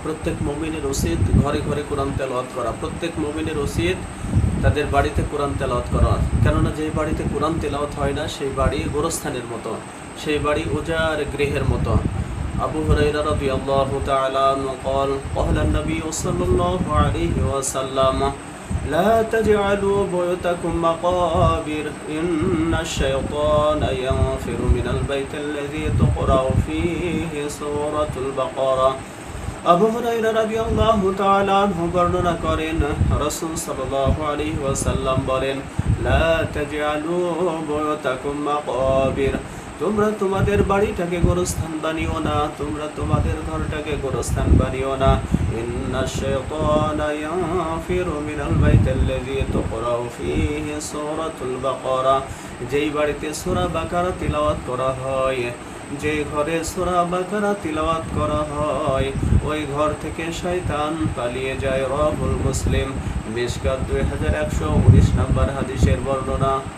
প্রত্যেক মুমিনের উচিত ঘরে ঘরে কোরআন তেলাওয়াত করা, প্রত্যেক মুমিনের উচিত তাদের বাড়িতে কোরআন তেলাওয়াত করা। কেননা যে বাড়িতে কোরআন তেলাওয়াত হয় না সেই বাড়ি গোরস্থানের মতো, সেই বাড়ি উজাড় গৃহের মতো। আবু হুরায়রা রাদিয়াল্লাহু তাআলা আনহু قال قال النبي صلى الله عليه وسلم لا تجعلوا بيوتكم مقابر إن الشيطان ينفر من البيت الذي تقرأ فيه سورة البقرة। আবু হুরায়রা রাদিয়াল্লাহু তাআলা আনহু বর্ণনা করেন, রাসূল সাল্লাল্লাহু আলাইহি ওয়াসাল্লাম বলেন, লা তাজআলু বুয়ুতাকুম মাকাবির, তোমরা তোমাদের বাড়িটাকে গোরস্থান বানিও না, তোমরা তোমাদের ঘরটাকে গোরস্থান বানিও না। ইন্নাশ শাইতানা ইয়াফিরু মিনাল বাইতিল্লাযী তুকরাউ ফীহি সূরাতুল বাকারা, যেই বাড়িতে সূরা বাকারা তিলাওয়াত করা হয়, যে ঘরে সূরা বাকারা তিলাওয়াত করা হয়, ওই ঘর থেকে শয়তান পালিয়ে যায়। রাহুল মুসলিম, মিশকাত 2119 নম্বর হাদিসের বর্ণনা।